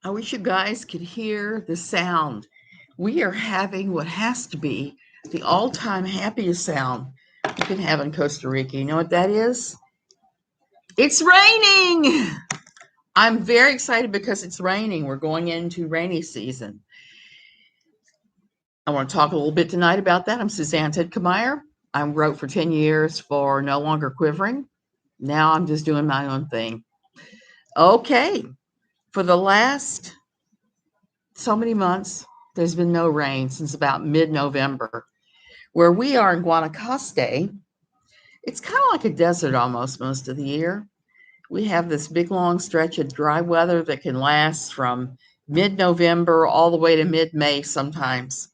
I wish you guys could hear the sound. We are having what has to be the all-time happiest sound you can have in Costa Rica. You know what that is? It's raining. I'm very excited because it's raining. We're going into rainy season. I want to talk a little bit tonight about that. I'm Suzanne Tidkemeyer. I wrote for 10 years for No Longer Quivering. Now I'm just doing my own thing. Okay. For the last so many months, there's been no rain since about mid-November. Where we are in Guanacaste, it's kind of like a desert almost most of the year. We have this big long stretch of dry weather that can last from mid-November all the way to mid-May sometimes.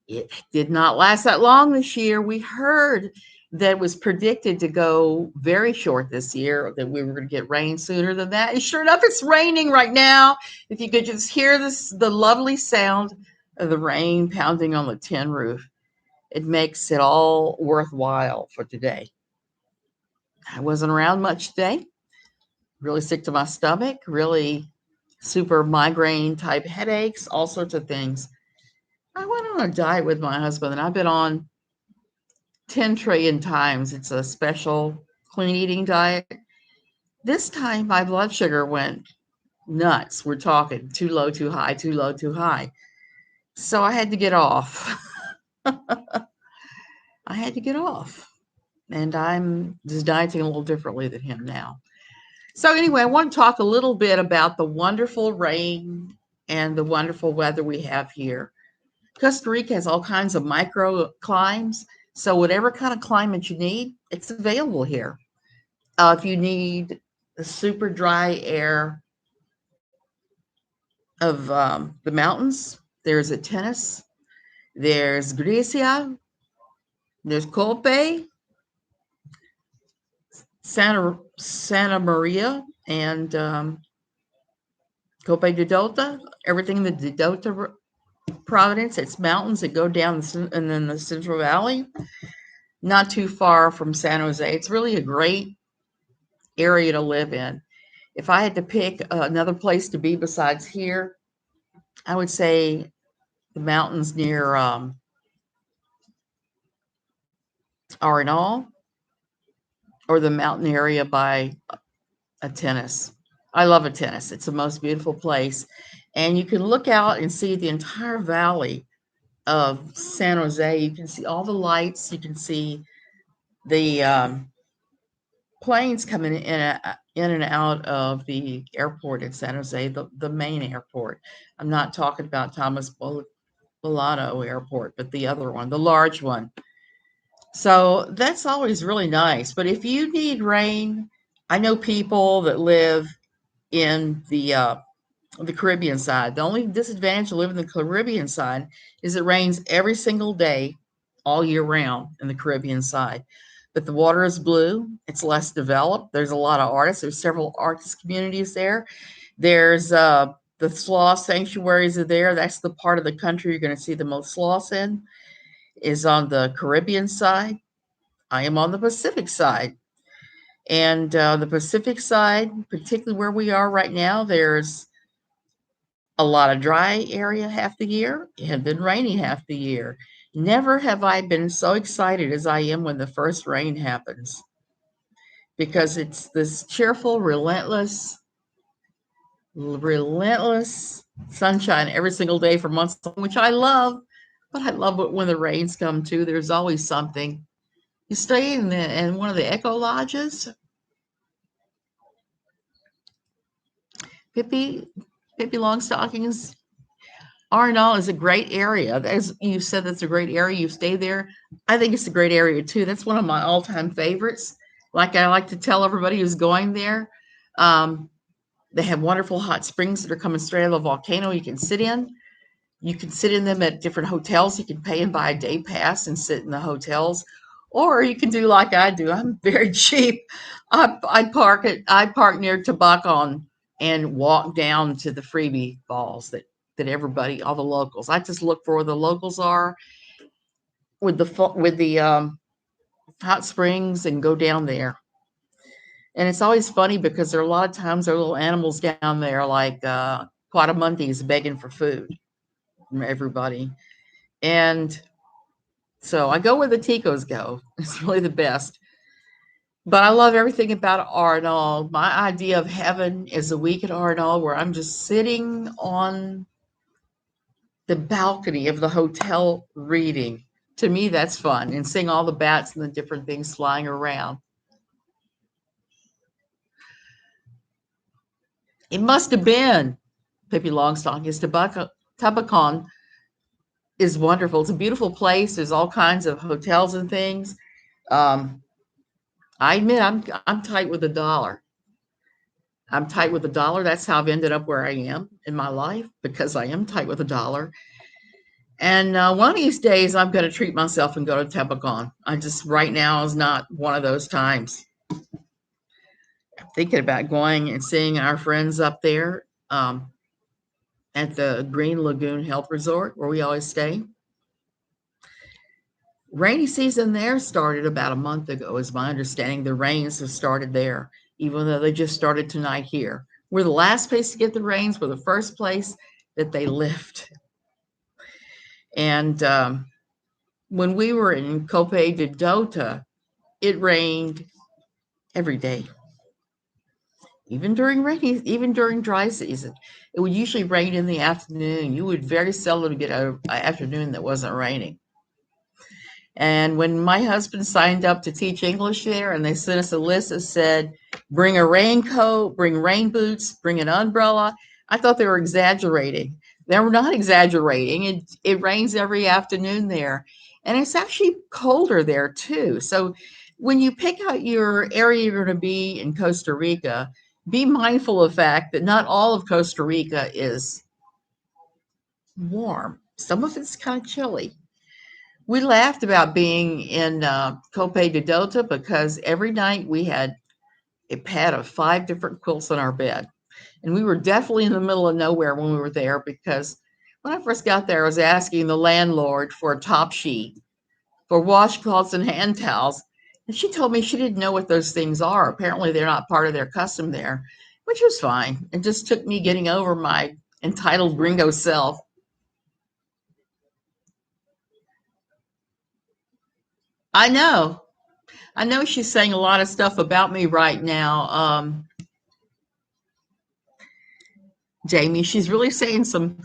It did not last that long this year. We heard that it was predicted to go very short this year, that we were going to get rain sooner than that. And sure enough, it's raining right now. If you could just hear the lovely sound of the rain pounding on the tin roof, it makes it all worthwhile for today. I wasn't around much today. Really sick to my stomach, really super migraine type headaches, all sorts of things. I went on a diet with my husband, and I've been on 10 trillion times. It's a special clean eating diet. This time my blood sugar went nuts. We're talking too low, too high, too low, too high. So I had to get off. I had to get off. And I'm just dieting a little differently than him now. So anyway, I want to talk a little bit about the wonderful rain and the wonderful weather we have here. Costa Rica has all kinds of microclimes. So whatever kind of climate you need, it's available here. If you need the super dry air of the mountains, there's Atenas, there's Grecia, there's Cope, Santa Maria, and Cope de Dota. Everything in the Dota Providence, it's mountains that go down and then the Central Valley, not too far from San Jose. It's really a great area to live in. If I had to pick another place to be besides here, I would say the mountains near Arenal or the mountain area by Atenas. I love Atenas. It's the most beautiful place. And you can look out and see the entire valley of San Jose. You can see all the lights. You can see the planes coming in and out of the airport in San Jose, the main airport. I'm not talking about Thomas Bolano Airport, but the other one, the large one. So that's always really nice. But if you need rain, I know people that live in the Caribbean side. The only disadvantage of living in the Caribbean side is it rains every single day, all year round in the Caribbean side. But the water is blue. It's less developed. There's a lot of artists. There's several artist communities there. There's the sloth sanctuaries are there. That's the part of the country you're going to see the most sloths in, is on the Caribbean side. I am on the Pacific side. And the Pacific side, particularly where we are right now, there's a lot of dry area half the year. It had been rainy half the year. Never have I been so excited as I am when the first rain happens, because it's this cheerful, relentless sunshine every single day for months, which I love. But I love it when the rains come too. There's always something. You stay in one of the eco lodges. Pippi Longstockings. Arnall is a great area. As you said, that's a great area. You stay there. I think it's a great area too. That's one of my all-time favorites. Like I like to tell everybody who's going there, they have wonderful hot springs that are coming straight out of the volcano. You can sit in. You can sit in them at different hotels. You can pay and buy a day pass and sit in the hotels, or you can do like I do. I'm very cheap. I park near Tabacon and walk down to the freebie balls that everybody, all the locals. I just look for where the locals are with the hot springs and go down there. And it's always funny because there are a lot of times there are little animals down there like quadamundis begging for food from everybody. And so I go where the ticos go. It's really the best. But I love everything about Arnold. My idea of heaven is a week at Arnold where I'm just sitting on the balcony of the hotel reading. To me, that's fun, and seeing all the bats and the different things flying around. It must have been Pippi Longstocking's Tabacon is wonderful. It's a beautiful place. There's all kinds of hotels and things. Um, I admit I'm tight with a dollar. I'm tight with a dollar. That's how I've ended up where I am in my life because I am tight with a dollar. And one of these days, I'm going to treat myself and go to Tabacon. I just right now is not one of those times. I'm thinking about going and seeing our friends up there at the Green Lagoon Health Resort where we always stay. Rainy season there started about a month ago, is my understanding. The rains have started there, even though they just started tonight here. We're the last place to get the rains. We're the first place that they lift. And when we were in Copa de Dota, it rained every day, even during dry season. It would usually rain in the afternoon. You would very seldom get an afternoon that wasn't raining. And when my husband signed up to teach English there, and they sent us a list that said, bring a raincoat, bring rain boots, bring an umbrella, I thought they were exaggerating. They were not exaggerating. It rains every afternoon there. And it's actually colder there too. So when you pick out your area you're going to be in Costa Rica, be mindful of the fact that not all of Costa Rica is warm. Some of it's kind of chilly. We laughed about being in Copa de Dota because every night we had a pad of 5 different quilts on our bed. And we were definitely in the middle of nowhere when we were there because when I first got there, I was asking the landlord for a top sheet for washcloths and hand towels. And she told me she didn't know what those things are. Apparently, they're not part of their custom there, which was fine. It just took me getting over my entitled gringo self. I know. I know she's saying a lot of stuff about me right now, Jamie. She's really saying some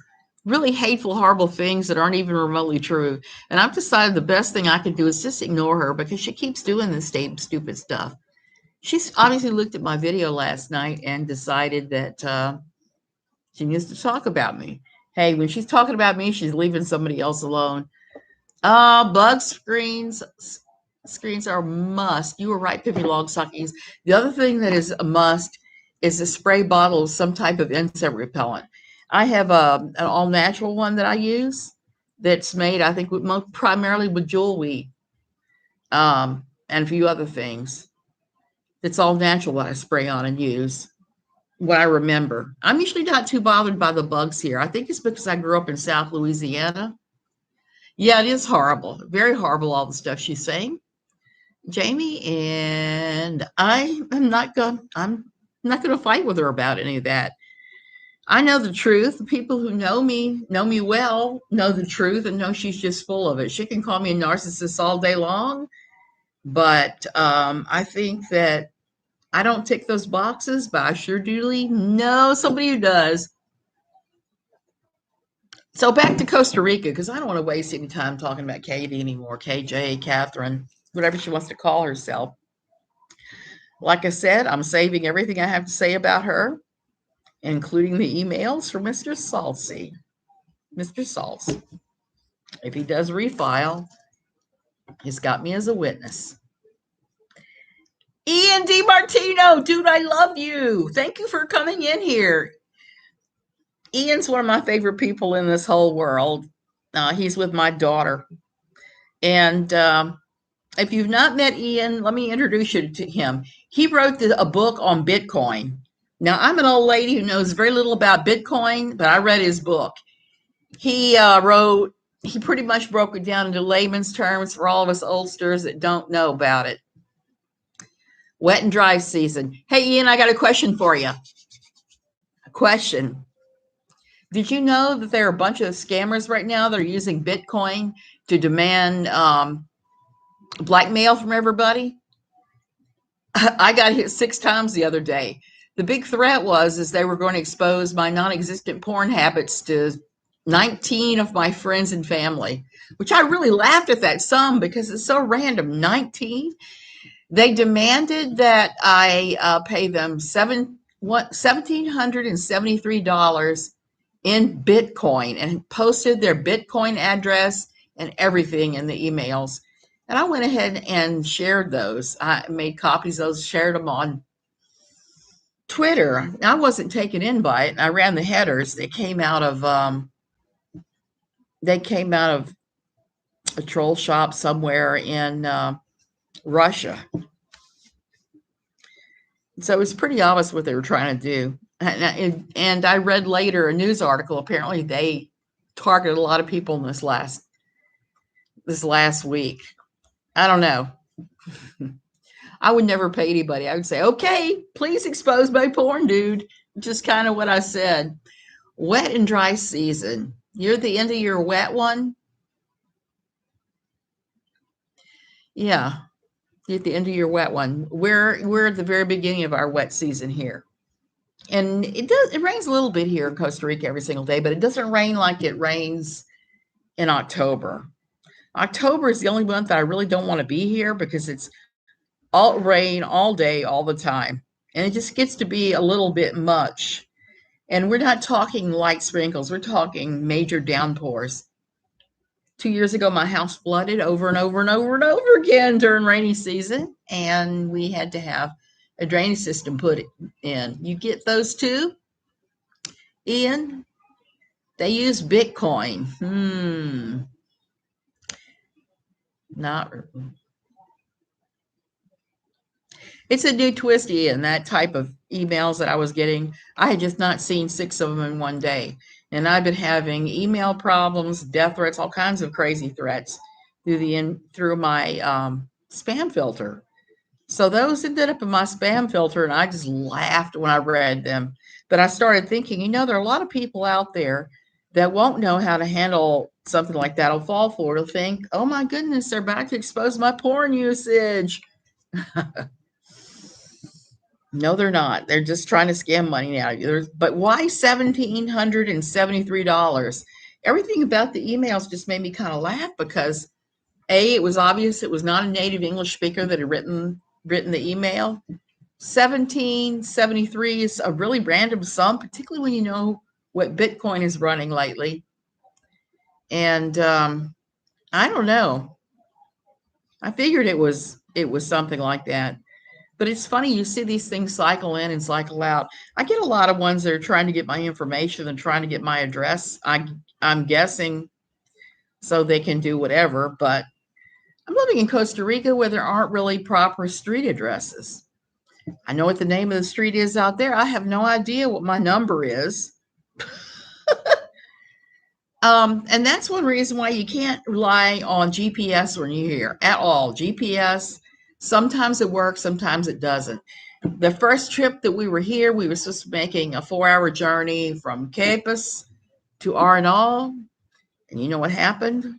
really hateful, horrible things that aren't even remotely true. And I've decided the best thing I can do is just ignore her because she keeps doing this stupid stuff. She's obviously looked at my video last night and decided that she needs to talk about me. Hey, when she's talking about me, she's leaving somebody else alone. Bug screens are a must. You were right, Pippi Longstockings. The other thing that is a must is a spray bottle of some type of insect repellent. I have an all natural one that I use that's made, I think, primarily with jewelweed and a few other things. It's all natural that I spray on and use. What I remember, I'm usually not too bothered by the bugs here. I think it's because I grew up in South Louisiana. Yeah, it is horrible, very horrible. All the stuff she's saying, Jamie, and I'm not gonna fight with her about any of that. I know the truth. The people who know me well, know the truth and know she's just full of it. She can call me a narcissist all day long, but I think that I don't tick those boxes, but I sure do know somebody who does. So back to Costa Rica, because I don't want to waste any time talking about Katie anymore. KJ, Catherine, whatever she wants to call herself. Like I said, I'm saving everything I have to say about her, including the emails from Mr. Salsy. Mr. Salts. If he does refile, he's got me as a witness. Ian DiMartino, dude, I love you. Thank you for coming in here. Ian's one of my favorite people in this whole world. He's with my daughter. And if you've not met Ian, let me introduce you to him. He wrote a book on Bitcoin. Now, I'm an old lady who knows very little about Bitcoin, but I read his book. He pretty much broke it down into layman's terms for all of us oldsters that don't know about it. Wet and dry season. Hey, Ian, I got a question for you. A question. Did you know that there are a bunch of scammers right now that are using Bitcoin to demand blackmail from everybody? I got hit 6 times the other day. The big threat was is they were going to expose my non-existent porn habits to 19 of my friends and family, which I really laughed at that sum because it's so random. 19. They demanded that I pay them $1,773 in Bitcoin and posted their Bitcoin address and everything in the emails. And I went ahead and shared those. I made copies of those, shared them on Twitter. I wasn't taken in by it. I ran the headers. They came out of a troll shop somewhere in Russia. So it was pretty obvious what they were trying to do. And I read later a news article. Apparently, they targeted a lot of people in this last week. I don't know. I would never pay anybody. I would say, okay, please expose my porn, dude. Just kind of what I said. Wet and dry season. You're at the end of your wet one. Yeah, you're at the end of your wet one. We're at the very beginning of our wet season here. And it rains a little bit here in Costa Rica every single day, but it doesn't rain like it rains in October. October is the only month that I really don't want to be here because it's all rain all day, all the time. And it just gets to be a little bit much. And we're not talking light sprinkles, we're talking major downpours. 2 years ago, my house flooded over and over and over and over again during rainy season, and we had to have a drainage system put in. You get those too, Ian? They use Bitcoin. Not. It's a new twist, Ian. That type of emails that I was getting, I had just not seen 6 of them in one day, and I've been having email problems, death threats, all kinds of crazy threats through my spam filter. So those ended up in my spam filter, and I just laughed when I read them. But I started thinking, there are a lot of people out there that won't know how to handle something like that. Will fall for it. Will think, oh my goodness, they're about to expose my porn usage. No, they're not. They're just trying to scam money out of you. But why $1,773? Everything about the emails just made me kind of laugh because it was obvious it was not a native English speaker that had written the email. 1773 is a really random sum, particularly when you know what Bitcoin is running lately. And I don't know. I figured it was something like that. But it's funny, you see these things cycle in and cycle out. I get a lot of ones that are trying to get my information and trying to get my address. I'm guessing so they can do whatever, but I'm living in Costa Rica where there aren't really proper street addresses. I know what the name of the street is out there. I have no idea what my number is. And that's one reason why you can't rely on GPS when you're here at all. GPS, sometimes it works, sometimes it doesn't. The first trip that we were here, we were supposed to be making a 4-hour journey from Capes to Arenal. And you know what happened?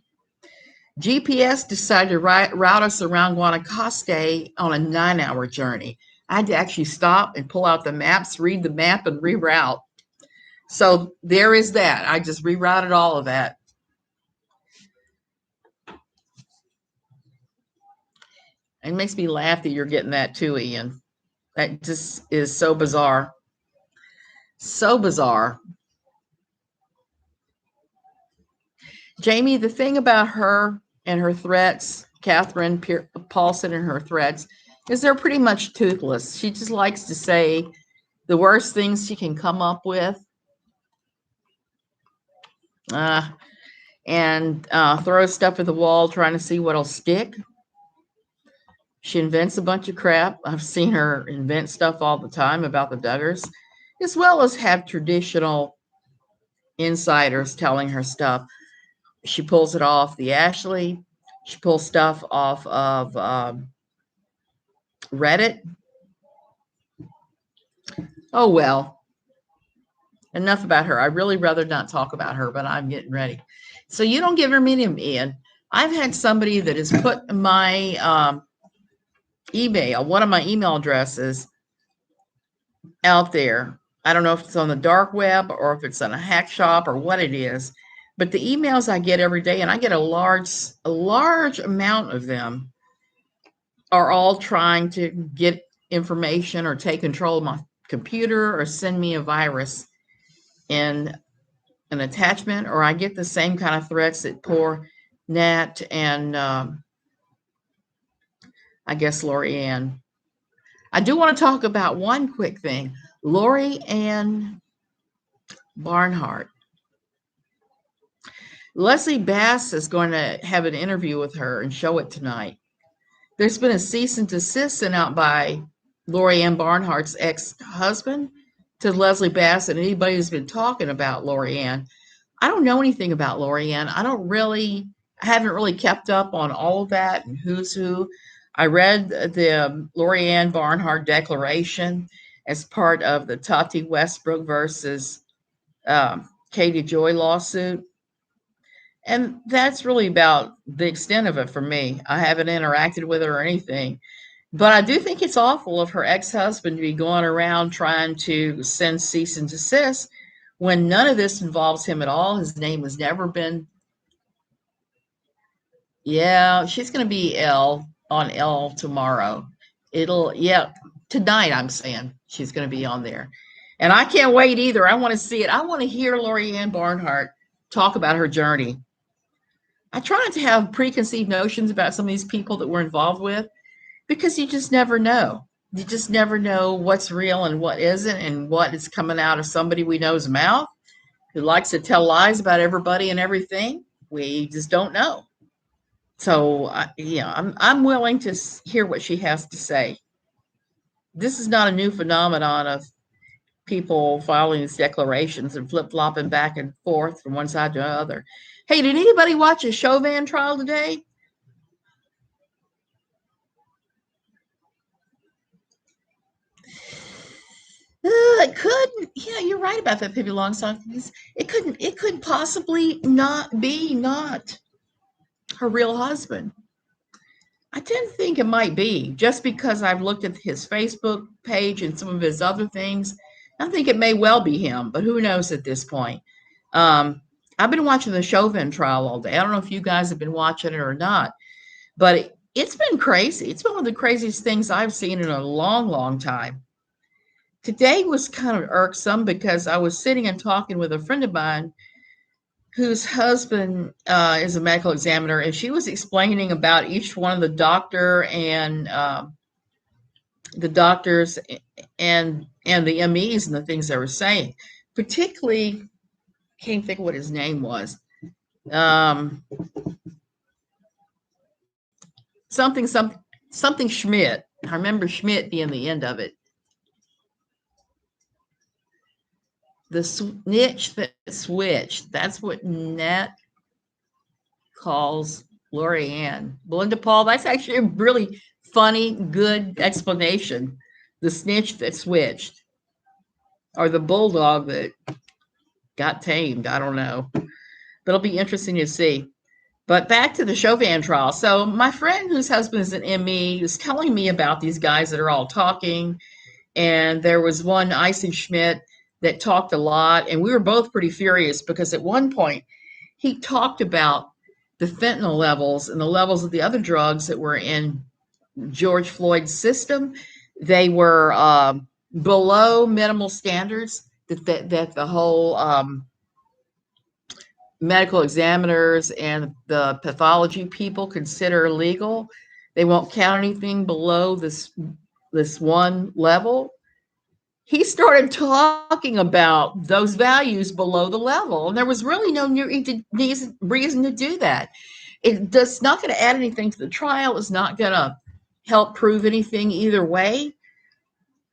GPS decided to route us around Guanacaste on a 9-hour journey. I had to actually stop and pull out the maps, read the map, and reroute. So there is that. I just rerouted all of that. It makes me laugh that you're getting that too, Ian. That just is so bizarre. So bizarre. Jamie, the thing about her and her threats, Catherine Paulson and her threats, is they're pretty much toothless. She just likes to say the worst things she can come up with. And throw stuff at the wall trying to see what'll stick. She invents a bunch of crap. I've seen her invent stuff all the time about the Duggars, as well as have traditional insiders telling her stuff. She pulls it off the Ashley. She pulls stuff off of Reddit. Oh, well, enough about her. I'd really rather not talk about her, but I'm getting ready. So you don't give her medium, Ian. I've had somebody that has put my email, one of my email addresses out there. I don't know if it's on the dark web or if it's on a hack shop or what it is, but the emails I get every day, and I get a large amount of them, are all trying to get information or take control of my computer or send me a virus in an attachment, or I get the same kind of threats that poor Nat and I guess Lori Ann. I do want to talk about one quick thing. Lori Ann Barnhart. Leslie Bass is going to have an interview with her and show it tonight. There's been a cease and desist sent out by Lori Ann Barnhart's ex-husband to Leslie Bass and anybody who's been talking about Lori Ann. I don't know anything about Lori Ann. I haven't really kept up on all of that and who's who. I read the Lori Ann Barnhart Declaration as part of the Tati Westbrook versus Katie Joy lawsuit. And that's really about the extent of it for me. I haven't interacted with her or anything. But I do think it's awful of her ex-husband to be going around trying to send cease and desist when none of this involves him at all. His name has never been. Yeah, she's going to be on L tomorrow. Yeah, tonight I'm saying she's going to be on there. And I can't wait either. I want to see it. I want to hear Lori Ann Barnhart talk about her journey. I try not to have preconceived notions about some of these people that we're involved with because you just never know. You just never know what's real and what isn't, and what is coming out of somebody we know's mouth who likes to tell lies about everybody and everything. We just don't know. So, I'm willing to hear what she has to say. This is not a new phenomenon of people filing these declarations and flip-flopping back and forth from one side to the other. Hey, did anybody watch a Chauvin trial today? It couldn't. Yeah, you're right about that, Pippi Longstocking. It couldn't possibly not her real husband. I tend to think it might be just because I've looked at his Facebook page and some of his other things. I think it may well be him, but who knows at this point. I've been watching the Chauvin trial all day. I don't know if you guys have been watching it or not, but it's been crazy. It's been one of the craziest things I've seen in a long, long time. Today was kind of irksome because I was sitting and talking with a friend of mine whose husband is a medical examiner, and she was explaining about each one of the doctors and the MEs and the things they were saying. Particularly, can't think of what his name was. Something Schmidt. I remember Schmidt being the end of it. The snitch that switched. That's what Nat calls Lori Ann. Belinda Paul, that's actually a really funny, good explanation. The snitch that switched. Or the bulldog that got tamed. I don't know. But it'll be interesting to see. But back to the Chauvin trial. So my friend whose husband is an ME was telling me about these guys that are all talking. And there was one, Ison Schmidt, that talked a lot. And we were both pretty furious because at one point he talked about the fentanyl levels and the levels of the other drugs that were in George Floyd's system. They were below minimal standards that the whole medical examiners and the pathology people consider legal. They won't count anything below this one level. He started talking about those values below the level, and there was really no reason to do that. It's not going to add anything to the trial. It's not going to help prove anything either way.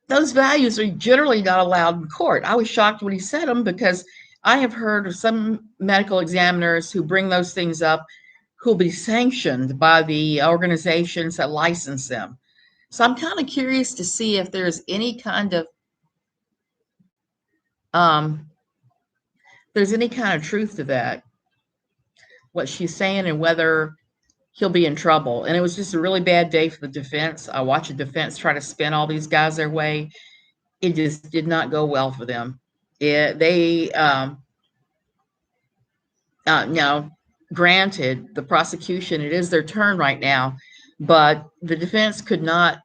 Those values are generally not allowed in court. I was shocked when he said them because I have heard of some medical examiners who bring those things up who'll be sanctioned by the organizations that license them. So I'm kind of curious to see if there's any kind of um, there's any kind of truth to that, what she's saying, and whether he'll be in trouble. And it was just a really bad day for the defense. I watched the defense try to spin all these guys their way. It just did not go well for them. They now, granted, the prosecution, it is their turn right now, but the defense could not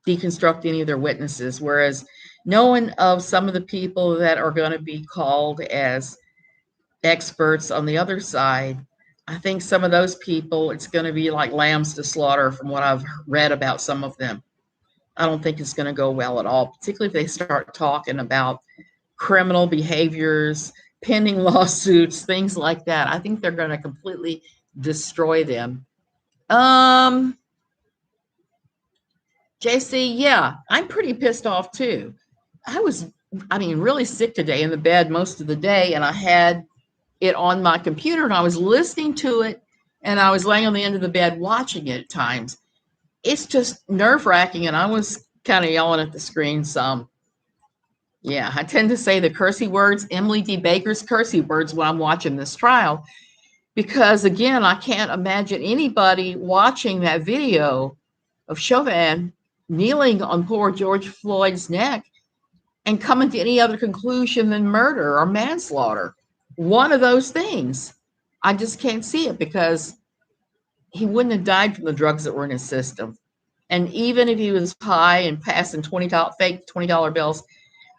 deconstruct any of their witnesses. Whereas knowing of some of the people that are going to be called as experts on the other side, I think some of those people, it's going to be like lambs to slaughter from what I've read about some of them. I don't think it's going to go well at all, particularly if they start talking about criminal behaviors, pending lawsuits, things like that. I think they're going to completely destroy them. JC, yeah, I'm pretty pissed off too. I mean, really sick today, in the bed most of the day, and I had it on my computer and I was listening to it, and I was laying on the end of the bed watching it at times. It's just nerve-wracking, and I was kind of yelling at the screen some. Yeah, I tend to say the cursey words, Emily D. Baker's cursey words, when I'm watching this trial, because again, I can't imagine anybody watching that video of Chauvin kneeling on poor George Floyd's neck and coming to any other conclusion than murder or manslaughter. One of those things. I just can't see it, because he wouldn't have died from the drugs that were in his system. And even if he was high and passing fake $20 bills,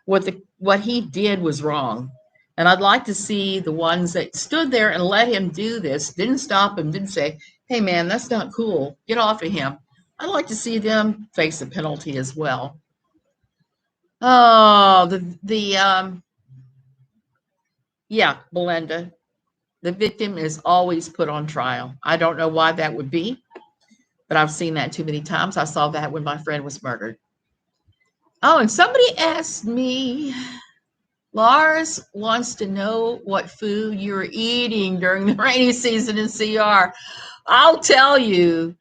what he did was wrong. And I'd like to see the ones that stood there and let him do this, didn't stop him, didn't say, hey man, that's not cool, get off of him. I'd like to see them face a penalty as well. Oh, yeah, Belinda, the victim is always put on trial. I don't know why that would be, but I've seen that too many times. I saw that when my friend was murdered. Oh, and somebody asked me, Lars wants to know what food you're eating during the rainy season in CR. I'll tell you.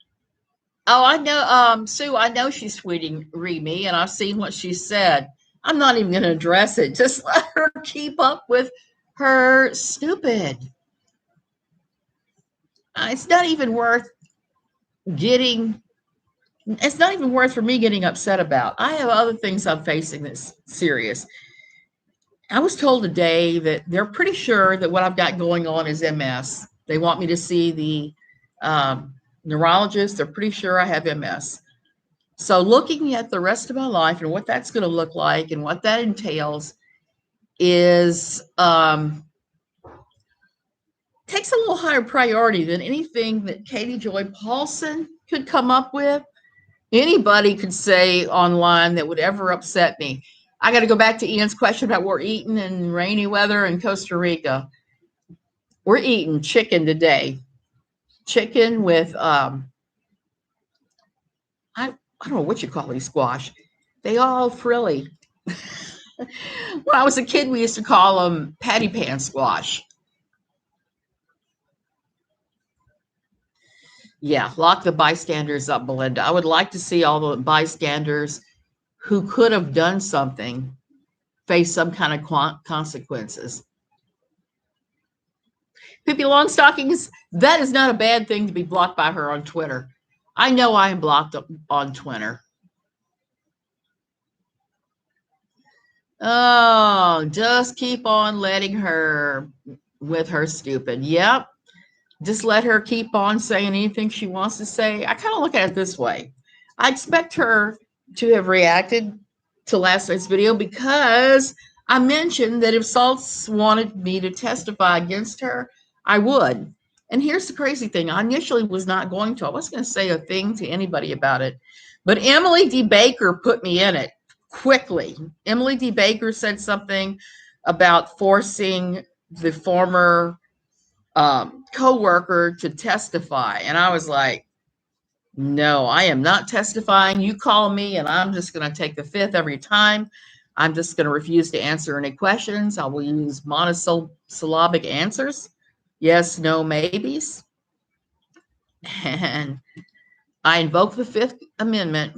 Oh, I know, Sue, I know she's tweeting me, and I've seen what she said. I'm not even going to address it. Just let her keep up with her stupid. It's not even worth getting, it's not even worth for me getting upset about. I have other things I'm facing that's serious. I was told today that they're pretty sure that what I've got going on is MS. They want me to see the neurologist. They're pretty sure I have MS. So looking at the rest of my life and what that's going to look like and what that entails is takes a little higher priority than anything that Katie Joy Paulson could come up with. Anybody could say online that would ever upset me. I got to go back to Ian's question about what we're eating in rainy weather in Costa Rica. We're eating chicken today. Chicken with I don't know what you call these squash. They all frilly. When I was a kid, we used to call them patty pan squash. Yeah, lock the bystanders up, Belinda. I would like to see all the bystanders who could have done something face some kind of consequences. Pippi Longstockings, that is not a bad thing to be blocked by her on Twitter. I know I am blocked on Twitter. Oh, just keep on letting her with her stupid. Yep. Just let her keep on saying anything she wants to say. I kind of look at it this way. I expect her to have reacted to last night's video, because I mentioned that if Saltz wanted me to testify against her, I would. And here's the crazy thing. I initially was not going to. I wasn't going to say a thing to anybody about it. But Emily D. Baker put me in it quickly. Emily D. Baker said something about forcing the former co-worker to testify. And I was like, no, I am not testifying. You call me and I'm just going to take the fifth every time. I'm just going to refuse to answer any questions. I will use monosyllabic answers. Yes, no, maybes. And I invoke the Fifth Amendment.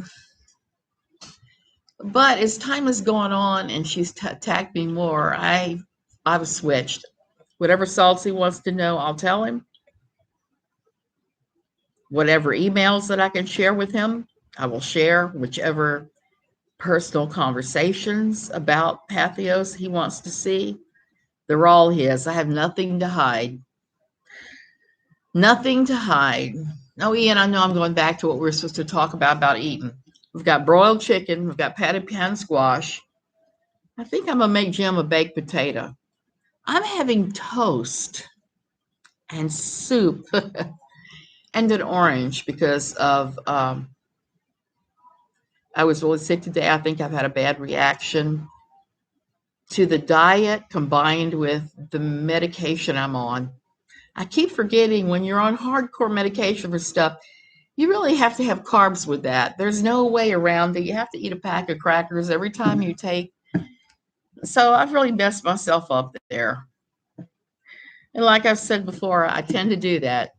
But as time has gone on and she's attacked me more, I've switched. Whatever Salty wants to know, I'll tell him. Whatever emails that I can share with him, I will share. Whichever personal conversations about Pathos he wants to see, they're all his. I have nothing to hide. Nothing to hide. Oh, Ian, I know I'm going back to what we were supposed to talk about eating. We've got broiled chicken. We've got patted pan squash. I think I'm going to make Jim a baked potato. I'm having toast and soup and an orange because of I was really sick today. I think I've had a bad reaction to the diet combined with the medication I'm on. I keep forgetting when you're on hardcore medication for stuff, you really have to have carbs with that. There's no way around it. You have to eat a pack of crackers every time you take. So I've really messed myself up there. And like I've said before, I tend to do that.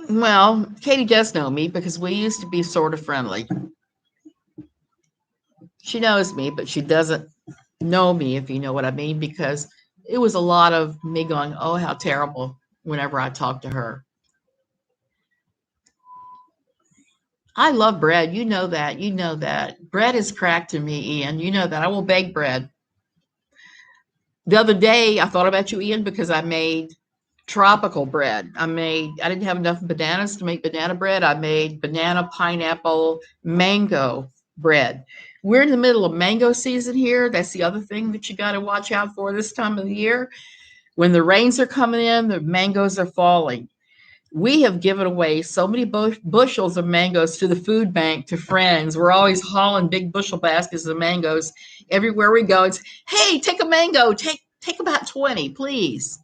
Well, Katie does know me because we used to be sort of friendly. She knows me, but she doesn't know me, if you know what I mean, because it was a lot of me going, oh, how terrible, whenever I talk to her. I love bread. You know that. You know that. Bread is crack to me, Ian. You know that. I will bake bread. The other day, I thought about you, Ian, because I made tropical bread. I didn't have enough bananas to make banana bread. I made banana, pineapple, mango bread. We're in the middle of mango season here. That's the other thing that you got to watch out for this time of the year. When the rains are coming in, the mangoes are falling. We have given away so many bushels of mangoes to the food bank, to friends. We're always hauling big bushel baskets of mangoes everywhere we go. It's, hey, take a mango, take about 20, please.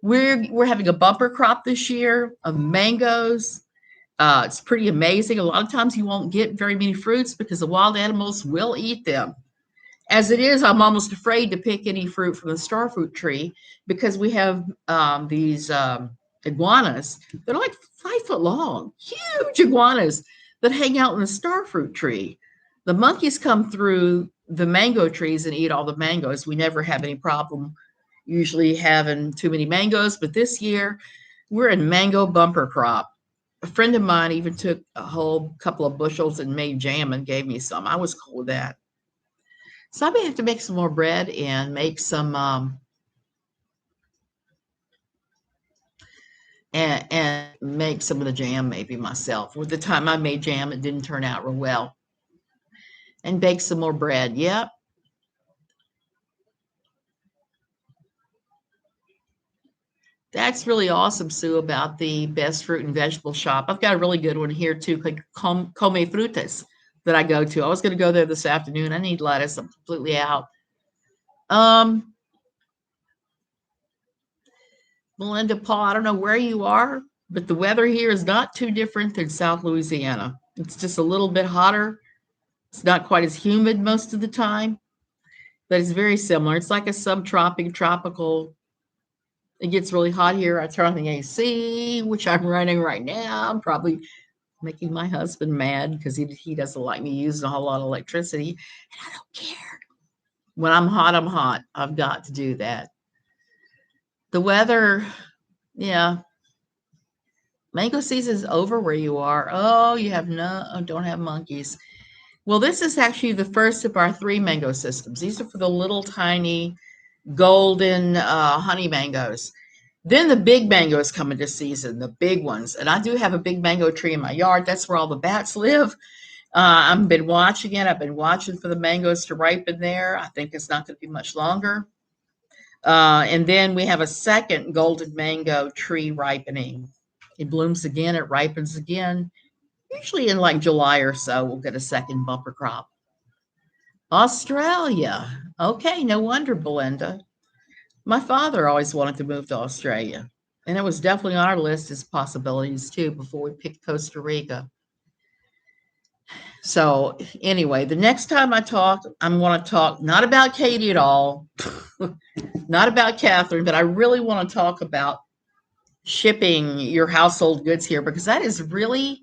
We're having a bumper crop this year of mangoes. It's pretty amazing. A lot of times you won't get very many fruits because the wild animals will eat them. As it is, I'm almost afraid to pick any fruit from the starfruit tree because we have these iguanas. They're like 5 foot long, huge iguanas that hang out in the starfruit tree. The monkeys come through the mango trees and eat all the mangoes. We never have any problem usually having too many mangoes, but this year we're in mango bumper crop. A friend of mine even took a whole couple of bushels and made jam and gave me some. I was cool with that. So I may have to make some more bread and make some and make some of the jam maybe myself. With the time I made jam, it didn't turn out real well. And bake some more bread. Yep. That's really awesome, Sue, about the best fruit and vegetable shop. I've got a really good one here too, called Come Frutas, that I go to. I was going to go there this afternoon. I need lettuce. I'm completely out. Um, Melinda, Paul, I don't know where you are, but the weather here is not too different than South Louisiana. It's just a little bit hotter. It's not quite as humid most of the time, but it's very similar. It's like a subtropic, tropical. It gets really hot here. I turn on the AC, which I'm running right now. I'm probably making my husband mad because he doesn't like me using a whole lot of electricity. And I don't care. When I'm hot, I'm hot. I've got to do that. The weather, yeah. Mango season is over where you are. Oh, you have no, don't have monkeys. Well, this is actually the first of our 3 mango systems. These are for the little tiny golden honey mangoes. Then the big mangoes come into season, the big ones. And I do have a big mango tree in my yard. That's where all the bats live. I've been watching it. I've been watching for the mangoes to ripen there. I think it's not going to be much longer. And then we have a second golden mango tree ripening. It blooms again, it ripens again. Usually in like July or so, we'll get a second bumper crop. Australia. Okay, no wonder, Belinda. My father always wanted to move to Australia, and it was definitely on our list as possibilities too before we picked Costa Rica. So anyway, the next time I talk, I'm going to talk not about Katie at all, not about Catherine, but I really want to talk about shipping your household goods here, because that is really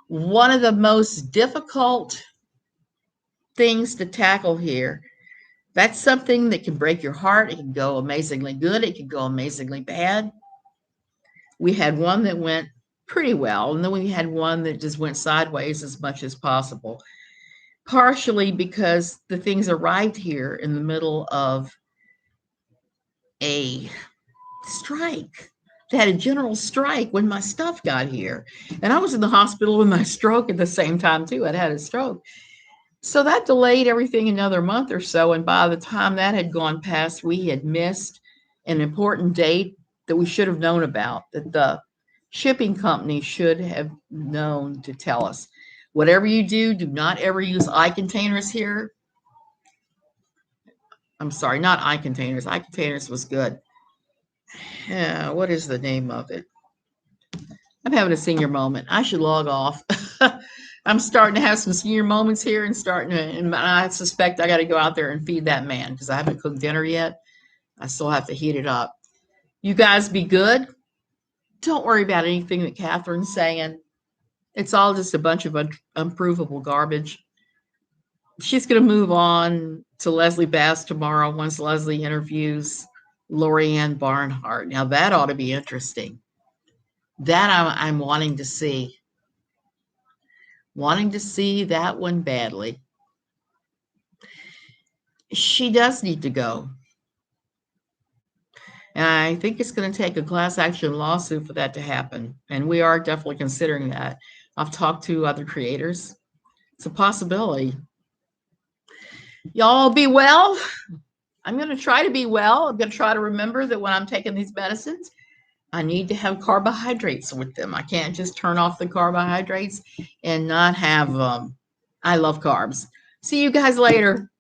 one of the most difficult things to tackle here. That's something that can break your heart. It can go amazingly good. It can go amazingly bad. We had one that went pretty well, and then we had one that just went sideways as much as possible, partially because the things arrived here in the middle of a strike. They had a general strike when my stuff got here. And I was in the hospital with my stroke at the same time, too. I'd had a stroke. So that delayed everything another month or so. And by the time that had gone past, we had missed an important date that we should have known about, that the shipping company should have known to tell us. Whatever you do, do not ever use I-containers here. I'm sorry, not I-containers. I-containers was good. Yeah, what is the name of it? I'm having a senior moment. I should log off. I'm starting to have some senior moments here and I suspect I got to go out there and feed that man because I haven't cooked dinner yet. I still have to heat it up. You guys be good. Don't worry about anything that Catherine's saying. It's all just a bunch of unprovable garbage. She's going to move on to Leslie Bass tomorrow once Leslie interviews Lorianne Barnhart. Now that ought to be interesting. That I'm wanting to see. Wanting to see that one badly. She does need to go. And I think it's going to take a class action lawsuit for that to happen. And we are definitely considering that. I've talked to other creators. It's a possibility. Y'all be well. I'm going to try to be well. I'm going to try to remember that when I'm taking these medicines, I need to have carbohydrates with them. I can't just turn off the carbohydrates and not have them. I love carbs. See you guys later.